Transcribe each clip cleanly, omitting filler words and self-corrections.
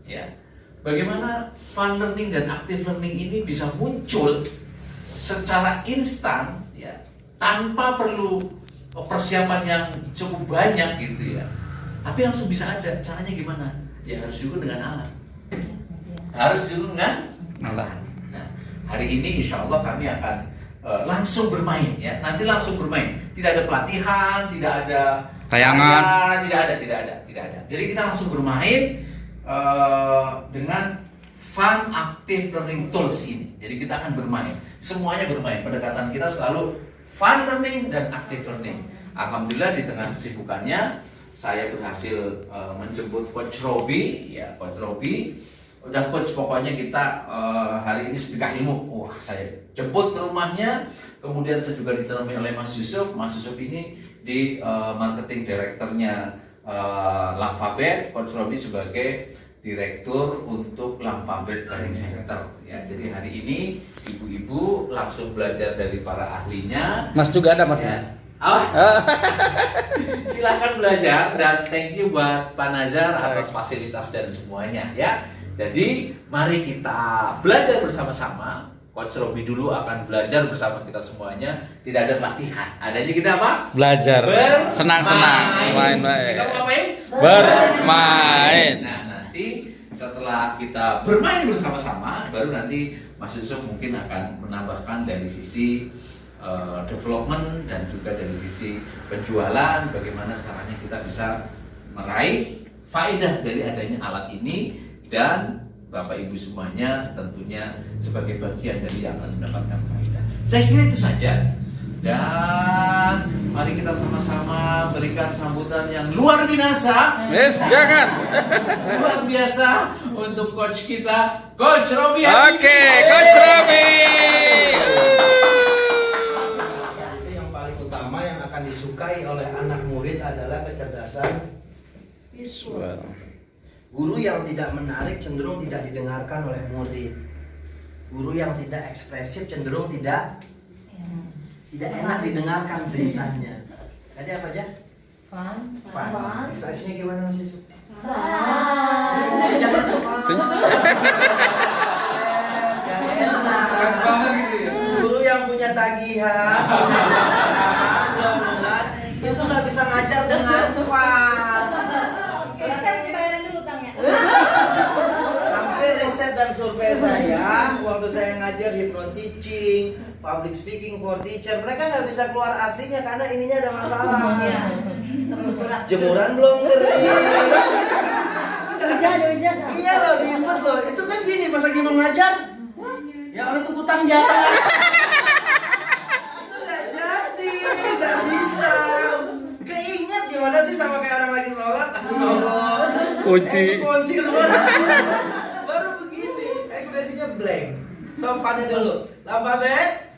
ya. Bagaimana fun learning dan active learning ini bisa muncul secara instan, ya, tanpa perlu persiapan yang cukup banyak gitu ya. Tapi langsung bisa ada. Caranya gimana? Ya harus dulu dengan alat. Harus dulu dengan alat. Nah, hari ini insya Allah kami akan langsung bermain ya. Nanti langsung bermain. Tidak ada pelatihan, tidak ada tayangan, tidak ada. Jadi kita langsung bermain dengan fun active learning tools ini. Jadi kita akan bermain. Semuanya bermain. Pendekatan kita selalu fun learning dan active learning. Alhamdulillah di tengah kesibukannya saya berhasil menjemput Coach Robi, ya Coach Robi. Udah Coach, pokoknya kita hari ini sedekah ilmu. Wah, saya jemput ke rumahnya. Kemudian saya juga ditemani oleh Mas Yusuf. Mas Yusuf ini di marketing directornya Langfabet. Coach Robi sebagai direktur untuk Langfabet Training Center. Ya, jadi hari ini ibu-ibu langsung belajar dari para ahlinya. Mas juga ada Mas ya. Silahkan belajar dan thank you buat Pak Nazar atas fasilitas dan semuanya ya. Jadi mari kita belajar bersama-sama. Coach Robi dulu akan belajar bersama kita semuanya. Tidak ada pelatihan. Adanya kita apa? Belajar. Senang-senang. Main-main. Kita mau ngapain? Bermain. Nah, nanti setelah kita bermain bersama-sama, baru nanti Mas Yusuf mungkin akan menambahkan dari sisi development dan juga dari sisi penjualan, bagaimana caranya kita bisa meraih faedah dari adanya alat ini, dan Bapak Ibu semuanya tentunya sebagai bagian dari yang akan mendapatkan faedah. Saya kira itu saja, dan mari kita sama-sama berikan sambutan yang luar biasa. Yes, jangan. Luar biasa untuk coach kita, Coach Robi. Oke, Coach Robi. Yang akan disukai oleh anak murid adalah kecerdasan visual. Guru yang tidak menarik cenderung tidak didengarkan oleh murid. Guru yang tidak ekspresif cenderung tidak enak didengarkan perintahnya. Tadi apa aja? Fun. Ekspresinya gimana sih? Jangan guru yang punya tagihan itu nggak bisa ngajar dengan fun. Hampir riset dan survei saya waktu saya ngajar hypnoteaching, public speaking for teacher, mereka nggak bisa keluar aslinya karena ininya ada masalah. Jemuran belum kering. Hujan. Iya loh, ribet loh. Itu kan gini pas lagi mau ngajar, ya Allah tuh utang jatah. Itu nggak jadi, nggak bisa. Keinget gimana sih sama kayak orang lagi sholat? Allah. Kunci. Kunci gimana sih? Baru begini, ekspresinya blank. So funnya dulu. Langfabet.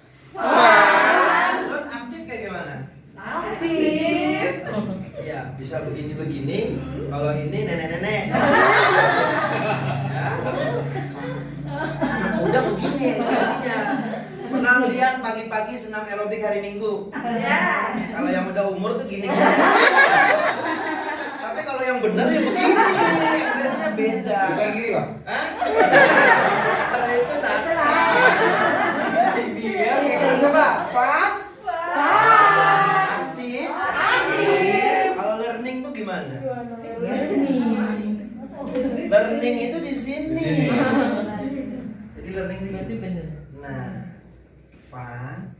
Terus aktif kayak gimana? Aktif. Ya, bisa begini-begini. Kalau ini nenek-nenek. Ya. Anak muda begini ekspresinya. Pernah lihat pagi-pagi senam aerobik hari Minggu? Ya. Kalau yang udah umur tuh gini. Tapi kalau yang bener ya begini, ekspresinya beda. Bukan gini, Bang. Hah? Kalau itu coba, Pak. Aktif. Kalau learning tuh gimana? Learning itu di sini. Jadi learning itu bener. Nah, Pak.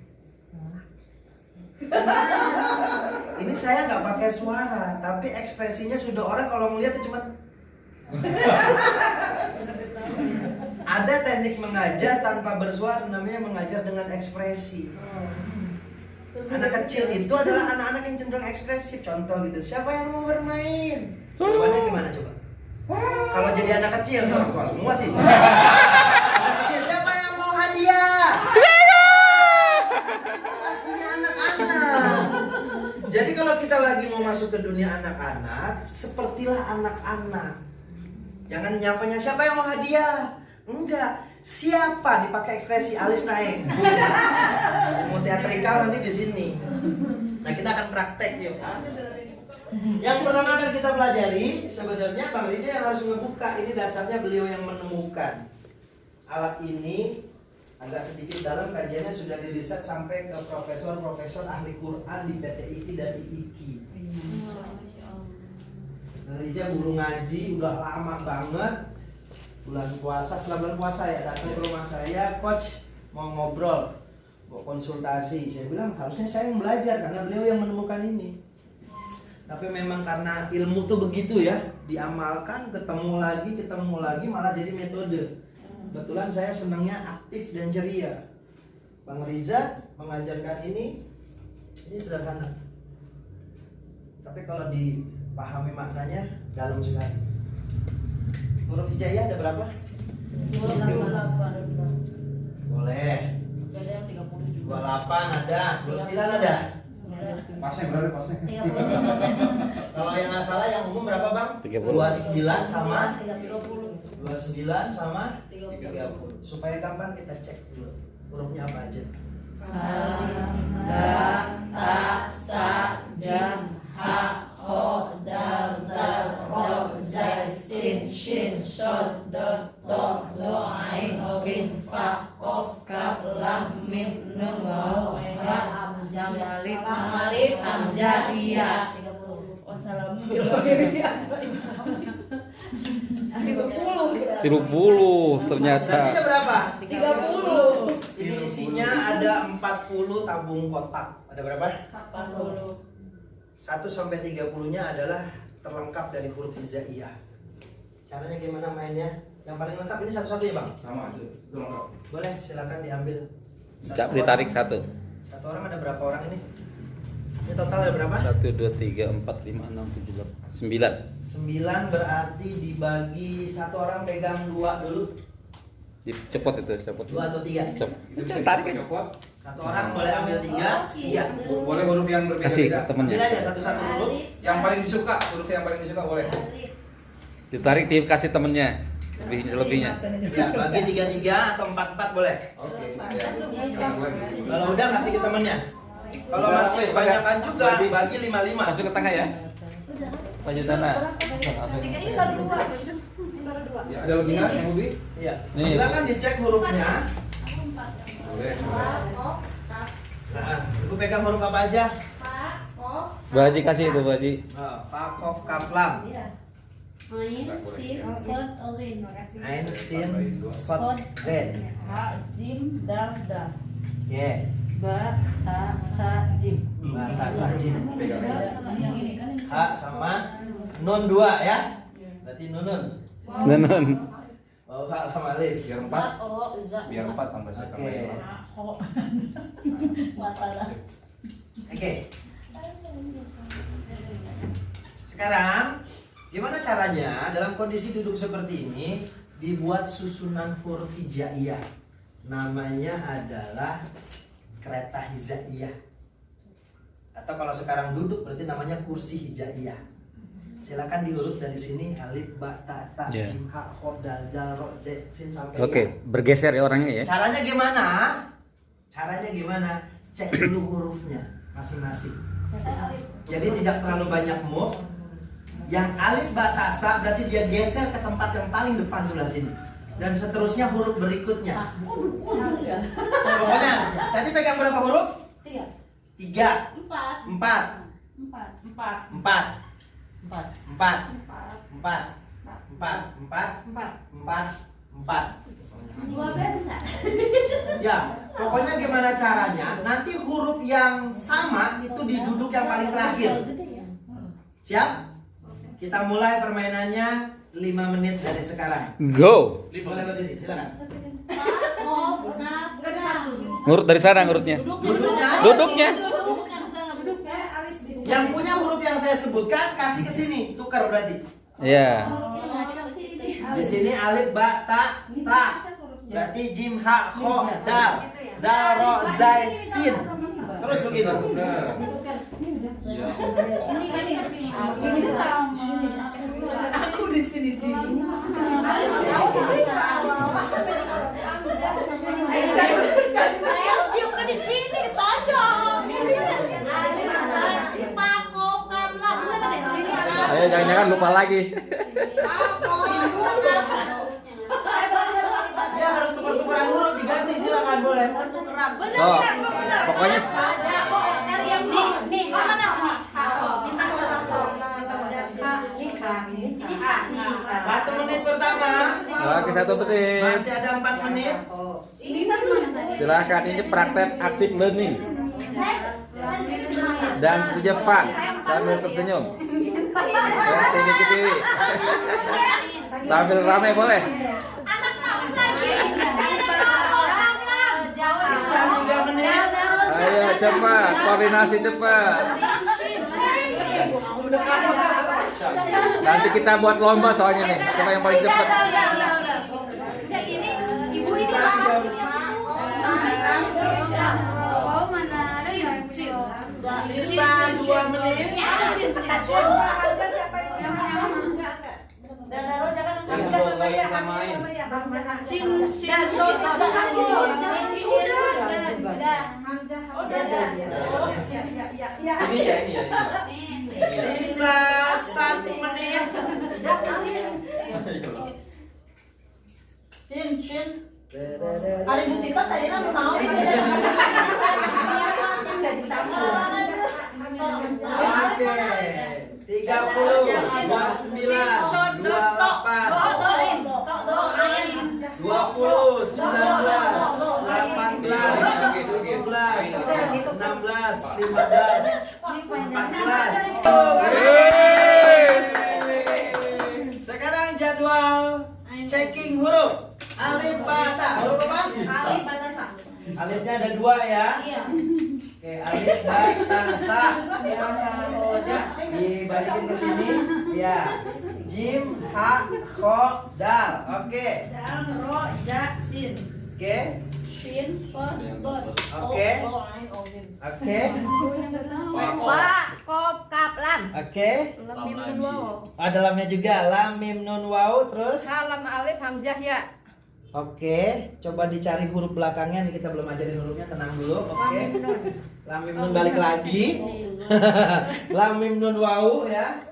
Ini saya nggak pakai suara, tapi ekspresinya sudah orang kalau melihat itu cuma. Ada teknik mengajar tanpa bersuara, namanya mengajar dengan ekspresi. Anak kecil itu adalah anak-anak yang cenderung ekspresif. Contoh gitu, siapa yang mau bermain? Jawabannya gimana coba? Kalau jadi anak kecil, orang tua semua sih. Anak kecil, siapa yang mau hadiah? Pastinya anak-anak. Jadi kalau kita lagi mau masuk ke dunia anak-anak, sepertilah anak-anak. Jangan nyapanya siapa yang mau hadiah? Enggak. Siapa dipakai ekspresi alis naik. Mau teatrikal nanti di sini. Nah, kita akan praktek yuk. Yang pertama akan kita pelajari, sebenarnya Bang Rija yang harus ngebuka. Ini dasarnya beliau yang menemukan. Alat ini agak sedikit dalam, kajiannya sudah diriset sampai ke profesor-profesor ahli Quran di PTII dan di IKI. Bang Rija guru ngaji udah lama banget. Bulan puasa, setelah bulan puasa ya datang ke rumah saya, coach mau ngobrol, mau konsultasi. Saya bilang harusnya saya yang belajar karena beliau yang menemukan ini. Tapi memang karena ilmu tuh begitu ya, diamalkan, ketemu lagi, malah jadi metode. Kebetulan saya senangnya aktif dan ceria. Bang Riza mengajarkan ini sederhana. Tapi kalau dipahami maknanya dalam sekali. Huruf hijaiyah ada berapa? 28. Boleh. Ada yang 30 juga. 28 ada, 29 ada. Pasnya berapa pasnya? 30. Kalau yang nggak salah yang umum berapa Bang? 30. 29 sama 30. 29 sama 30. 30. Supaya gampang kita cek dulu hurufnya apa aja. Da, ta, sa, jam, ha, ho, dal, ro, zai, sin, shin, shod, dot, to, lo, ain, ogin, fa, kof, kaf, lam, mim, nun, waw, ha, jam, alif, hamzah, iya. 30. Wassalamualaikum. 30 ternyata. Berarti ada berapa? 30. Ini isinya ada 40 tabung kotak. Ada berapa? 40. 1 sampai 30-nya adalah terlengkap dari huruf hijaiyah. Caranya gimana mainnya? Yang paling lengkap ini satu-satu ya Bang? Sama aja, itu lengkap. Boleh, silakan diambil. Cap ditarik orang. 1. Satu orang ada berapa orang ini? Ini total ada berapa? 1 2 3 4 5 6 7 8 9. 9 berarti dibagi satu orang pegang 2 dulu. Cepot itu, cepot. 2 atau 3? Cepot. Itu bisa Tarik aja. dicopot. Satu orang boleh ambil 3. Boleh huruf yang Kasih ke berbeda-beda. temennya. Ambil aja satu-satu dulu. Yang paling disuka, huruf yang paling disuka boleh. Ditarik, kasih temennya. Lebihnya. Ya, bagi 3-3 atau 4-4 boleh. Oke. Ya. Lagi. Kalau udah kasih ke temennya. Kalau Udah, masih apa, banyakan juga bagi- bagi 5-5. Masuk ke tengah ya. Baju tanah. Ini baru 2. Baru 2. Ya, ada lebihnya yang lebih? Iya. Nih. Silakan dicek hurufnya. Boleh. Nah, Ibu pegang huruf apa aja? Baji kasih itu, Baji. Fa, Kof, Kaf, Lam. Ain, sin, sod, orin. Ain, Sin, Sod, Red. Ha, jim, dal, dal. Oke. Ba, ta, sa, jim. Bata, Tajim. Pegang. Yang ini kan. Ha sama Nun 2 ya. Berarti Nunun. Nenon. Wow, Lam, Alif. Biar 4. Ba, o, za, Biar sa. 4 tambah satu. Oke. Ha, ho. Matalah. Oke. Sekarang gimana caranya dalam kondisi duduk seperti ini dibuat susunan huruf hijaiyah? Namanya adalah kereta hijaiyah. Atau kalau sekarang duduk berarti namanya kursi hijaiyah. Silakan diurut dari sini alif, ba, ta, tha, Ya. jim, ha, kho, dal, dal, ro, z, sin sampai Oke, ya. bergeser ya orangnya ya. Caranya gimana? Caranya gimana? Cek dulu hurufnya masing-masing. Jadi tidak terlalu banyak move. Yang alif batasa berarti dia geser ke tempat yang paling depan sebelah sini. Dan seterusnya huruf berikutnya. Pokoknya tadi pegang berapa huruf? 3. 3, 4, 4, 4, 4. Ya, pokoknya gimana caranya? Nanti huruf yang sama itu di duduk yang paling terakhir. Siap? Kita mulai permainannya 5 menit dari sekarang. Go. Boleh berdiri, silakan. Ngurut dari sana ngurutnya. Duduknya. Yang punya huruf yang saya sebutkan kasih ke sini, tukar berarti. Iya. Di sini alif, ba, ta, ta. Berarti jim, ha, kho, dal, dal, ro, zai, sin. Terus begitu. Iya. Aku di sini Jim. Saya diam di sini tonjol. jangan-jangan lupa lagi. Ya harus tukar-tukaran huruf, diganti silakan boleh. So, pokoknya Nih, mana nih? Ini 1 menit pertama. oke 1 menit. Masih ada 4 menit. Silahkan, ini praktek active learning dan saja fun sambil tersenyum. Ya, tinggi-tinggi. Sambil rame boleh. Sisa 3 menit. Ayo cepat, koordinasi cepat. Nanti kita buat lomba soalnya nih, siapa yang paling cepat. Sisa 3 menit. Sisa 2 menit. Sisa 1 menit. Ada butita tadi kan mau Oke. 30, 29, 28, 20, 19, 18, 17, 16, 15, 14. Sekarang jadwal checking huruf. Alif bata. Huruf apa? Alif batasa. Alifnya ada 2 ya. Iya. Oke, alif batasa. Dibalikin ke sini. Ya. Jim, ha, kho, dal. Oke. Dal, ro, ja, sin. Oke. Shin, son, dot. Oke. O, ain, o, mim. Oke. Fa, kop, kap, lam. Oke. Lam, mim, nun, waw. Dalamnya juga lam, mim, nun, waw. Terus. Ha, lam, alif, hamzah, ya. Oke. Coba dicari huruf belakangnya. Nih kita belum ajarin hurufnya. Tenang dulu. Oke. Lam, mim, nun balik lagi. Lam, mim, nun, waw ya.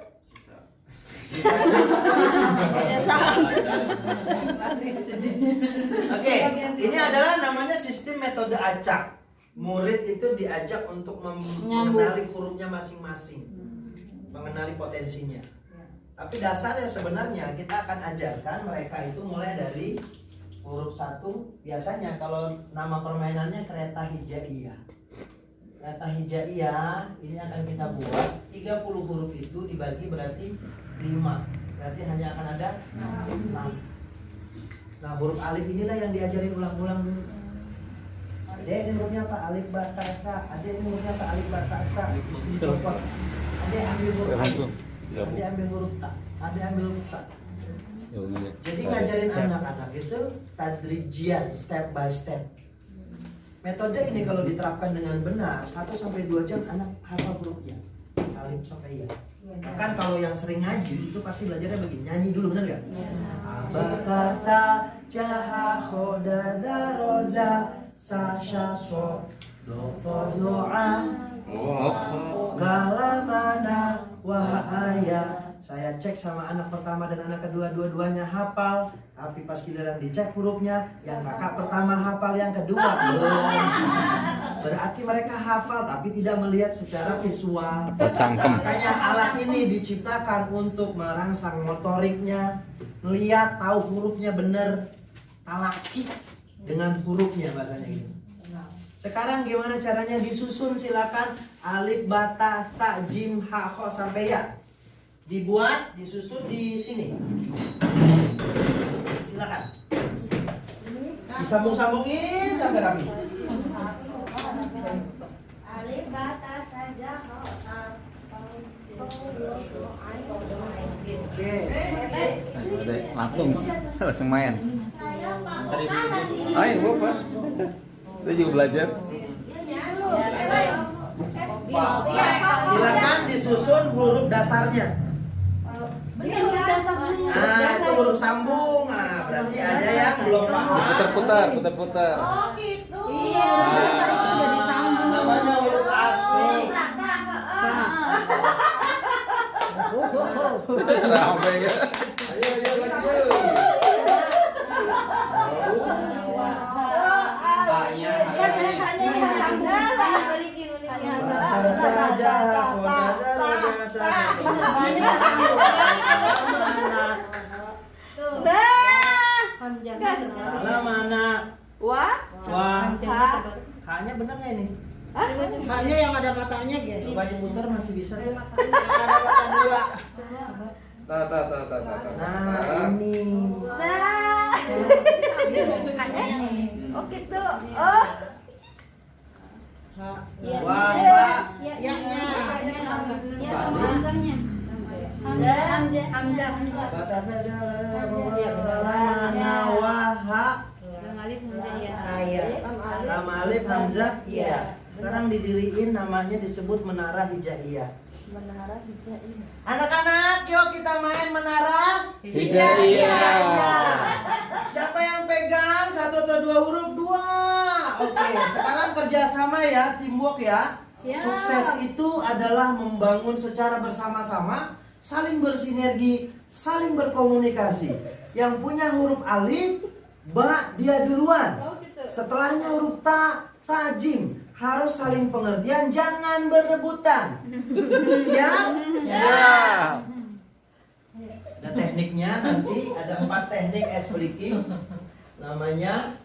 Oke, ini adalah namanya sistem metode acak. Murid itu diajak untuk mengenali hurufnya masing-masing, mengenali potensinya. Tapi dasarnya sebenarnya kita akan ajarkan mereka itu mulai dari huruf 1. Biasanya kalau nama permainannya kereta hijaiyah. Kereta hijaiyah ini akan kita buat 30 huruf itu dibagi berarti 5. Berarti hanya akan ada 6. Nah, huruf alif inilah yang diajarin ulang-ulang dulu. Adek, ini hurufnya apa? Alif batasa. Adek, ini hurufnya apa? Alif batasa. Terus dicopot. Adek ambil huruf alif. Adek ambil huruf ta. Adek ambil huruf ta. Jadi ngajarin anak-anak itu tadrijian, step by step. Metode ini kalau diterapkan dengan benar, 1-2 jam anak hafal hurufnya. Alif sampai ya. Kan kalau yang sering ngaji itu pasti belajarnya begini, nyanyi dulu, benar nggak? Abakata jaha khoda daroja sasha so lotozoa galamana wahaya. Saya cek sama anak pertama dan anak kedua, dua-duanya hafal. Tapi pas giliran dicek hurufnya, yang kakak pertama hafal, yang kedua belum. Berarti mereka hafal tapi tidak melihat secara visual. Cangkem. Makanya alat ini diciptakan untuk merangsang motoriknya, melihat, tahu hurufnya benar, talaki dengan hurufnya bahasanya gitu. Sekarang gimana caranya disusun? Silakan alif, bata, ta, jim, ha, kho sampai ya. Dibuat, disusun di sini. Silakan. Disambung-sambungin sampai rapi. Alif, bata, saja, ho, Oke. Langsung main. Ayo Bapak. Kita juga belajar. Silakan disusun huruf dasarnya. Nah, itu huruf sambung. Nah, berarti ada yang belum paham. Putar-putar. Oh gitu. Iya. Namanya huruf asli. Ramai ya. Ayo lanjut. A-nya salah mana? Wah. Hanya benar nggak ini? Hanya yang ada matanya gitu. Coba diputar masih bisa ya? Yang ada mata dua. Nah ini. Oke tuh. Oh. Wah. Yang-nya. Ya sama Hamzahnya. Hamzah. Kata saja mana waha. Lam alif hamzah iya. Sekarang didiriin namanya disebut menara hijaiyah. Anak-anak, yuk kita main menara Hijaiyah. Siapa yang pegang satu atau dua huruf? Dua. Oke, sekarang kerjasama ya, teamwork ya. Sukses itu adalah membangun secara bersama-sama, saling bersinergi, saling berkomunikasi. Yang punya huruf alif, ba dia duluan. Setelahnya huruf ta, jim. Harus saling pengertian, jangan berebutan. Siap? Siap. Ada tekniknya nanti, ada 4 teknik expliking. Namanya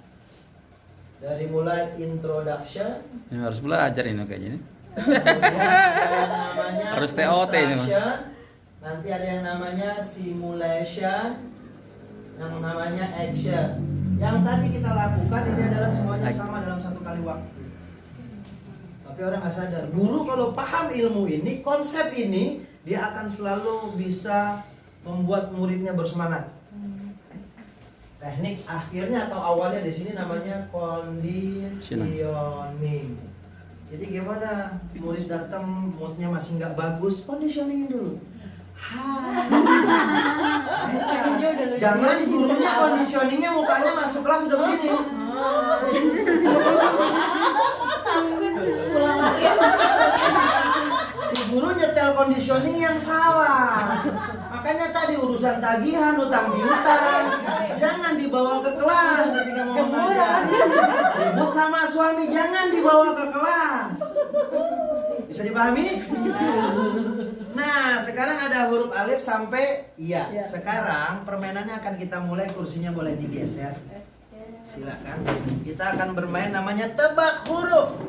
dari mulai introduction. Ini harus belajar ini kayaknya. Kemudian ada namanya Harus TOT ini, Mas. instruction. Nanti ada yang namanya simulation, yang namanya action. Yang tadi kita lakukan ini adalah semuanya sama dalam satu kali waktu. Tapi orang nggak sadar, guru kalau paham ilmu ini, konsep ini, dia akan selalu bisa membuat muridnya bersemangat. Teknik akhirnya atau awalnya di sini namanya conditioning. Jadi gimana murid datang moodnya masih nggak bagus, conditioning dulu. Jangan gurunya conditioningnya mukanya masuk kelas udah begini. Si guru nyetel conditioning yang salah. Makanya tadi urusan tagihan, utang piutang jangan dibawa ke kelas ketika mau mengajar. Ribut sama suami jangan dibawa ke kelas. Bisa dipahami? Nah, sekarang ada huruf alif sampai iya. Sekarang permainannya akan kita mulai, kursinya boleh digeser. Silakan. Kita akan bermain namanya tebak huruf.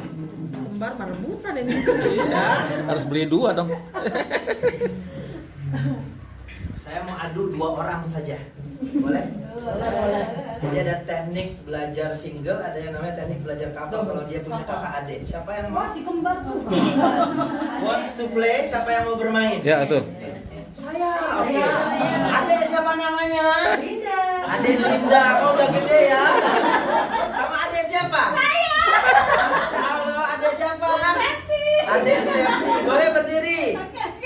Kembar merebutan ini. Ya. Harus beli 2 dong. Saya mau adu 2 orang saja. Boleh? Boleh. Jadi ada teknik belajar single, ada yang namanya teknik belajar couple kalau dia punya kakak adik. Siapa yang mau? Si kembar tuh. Wants to play? Siapa yang mau bermain? Ya, itu. Saya. Oke. Adik siapa namanya? Linda. Adik Linda. Kau udah gede ya? Sama adik siapa? Saya. Masya Allah. Adik siapa? Septi. Adik Septi. Boleh berdiri.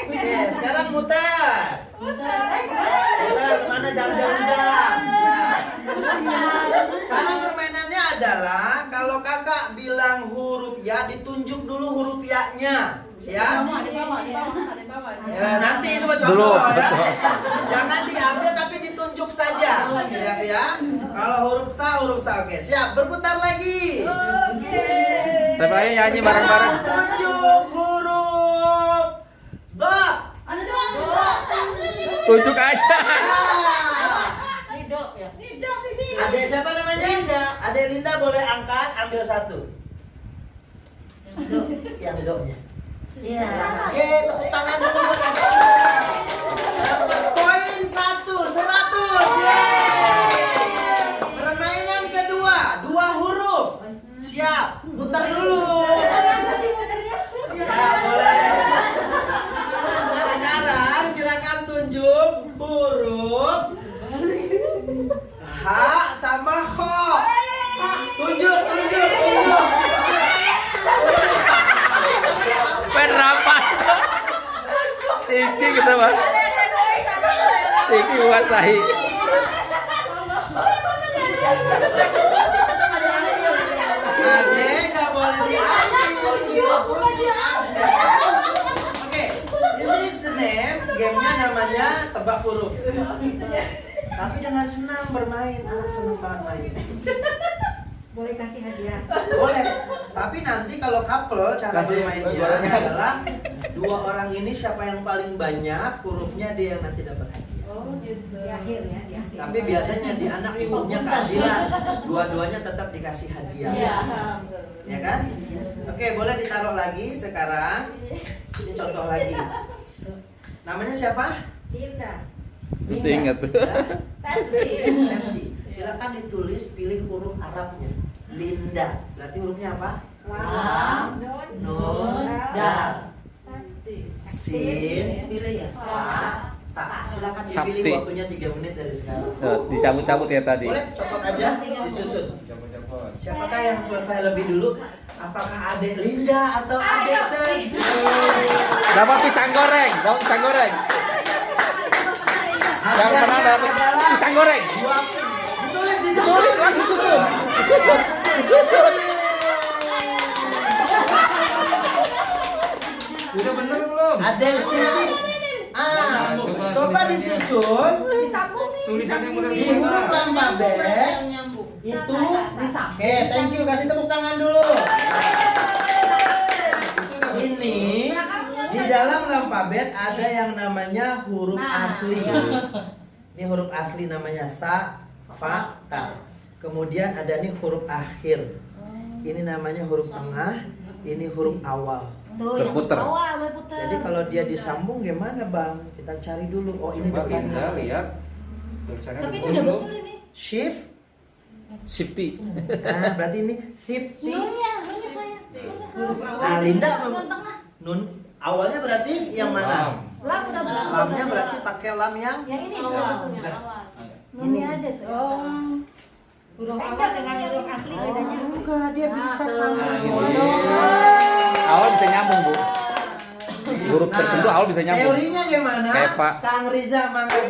Oke. Sekarang muter. Muter kemana? Jalan-jalan. Cara permainannya adalah kalau kakak bilang huruf ya, ditunjuk dulu huruf ya-nya. Siap? Ya, nanti itu contoh Belum. ya. Jangan diambil tapi ditunjuk saja. Siap ya? Kalau huruf sa, oke. Siap, berputar lagi. Saya ayo nyanyi bareng-bareng. Tunjuk huruf dot. Tunjuk aja. Adek siapa namanya? Linda. Adek Linda boleh angkat, ambil 1. Yang do-nya. Iya. Tepuk tangan dulu buat Adek Linda. Dapat poin 1, 100. Yeay. Permainan kedua, 2 huruf. Siap, putar dulu. Ya, boleh. Sekarang silakan tunjuk huruf H sama Kho. Tunjuk. Penerapas. Tinggi kita, Bang. Tinggi menguasai. Adek nggak boleh diambil. Oke, di This is the name. Gamenya namanya tebak huruf. Tapi dengan senang bermain, anak senang banget main. Boleh kasih hadiah. Boleh. Tapi nanti kalau couple cara Kasih bermainnya gorengan. adalah dua orang ini siapa yang paling banyak hurufnya dia yang nanti dapat hadiah. Oh gitu. Di akhir ya, di akhir. Tapi biasanya di anak hurufnya keadilan, dua-duanya tetap dikasih hadiah. Iya. Ya kan? Oke, boleh ditaruh lagi sekarang. Ini contoh lagi. Namanya siapa? Tilda. Mesti ingat tuh. Sandy. Silakan ditulis, pilih huruf Arabnya. Linda. Berarti hurufnya apa? Lam. Nun, dal. Sin, Pilih ya. fa, ta. Silakan Sakti. dipilih waktunya 3 menit dari sekarang. Dicabut-cabut ya tadi. Boleh copot aja, disusun. Siapakah yang selesai lebih dulu? Apakah adik Linda atau adik Sandy? Dapat pisang goreng, dapat pisang goreng. Yang menang dapat pisang goreng. Ditulis di Tulis langsung susun. Susun. Susun. Udah bener belum? Adik Sandy. Coba disusun. Tulisannya bener. Di huruf alfabet itu. Oke, thank you. Kasih tepuk tangan dulu. Ini di dalam alfabet ada yang namanya huruf asli. Ini huruf asli namanya sa, fa, ta. Kemudian ada nih huruf akhir. Ini namanya huruf tengah. Ini huruf awal. Terputer. Jadi kalau dia disambung gimana bang? Kita cari dulu. Oh ini depannya. Lihat. Tulisannya Tapi ini udah betul ini. Shift. Shifty. Nah berarti ini hip. Nunnya saya. Nah Linda nun awalnya berarti yang mana? Lam udah belum. Lamnya berarti pakai lam yang Yang ini awal. Nunnya aja tuh. Oh. Huruf awal dengan huruf asli bedanya. enggak dia bisa sama. Awal bisa nyambung, Bu. Huruf tertentu awal bisa nyambung. Teorinya gimana? Kayak Pak. Kang Riza Mangga.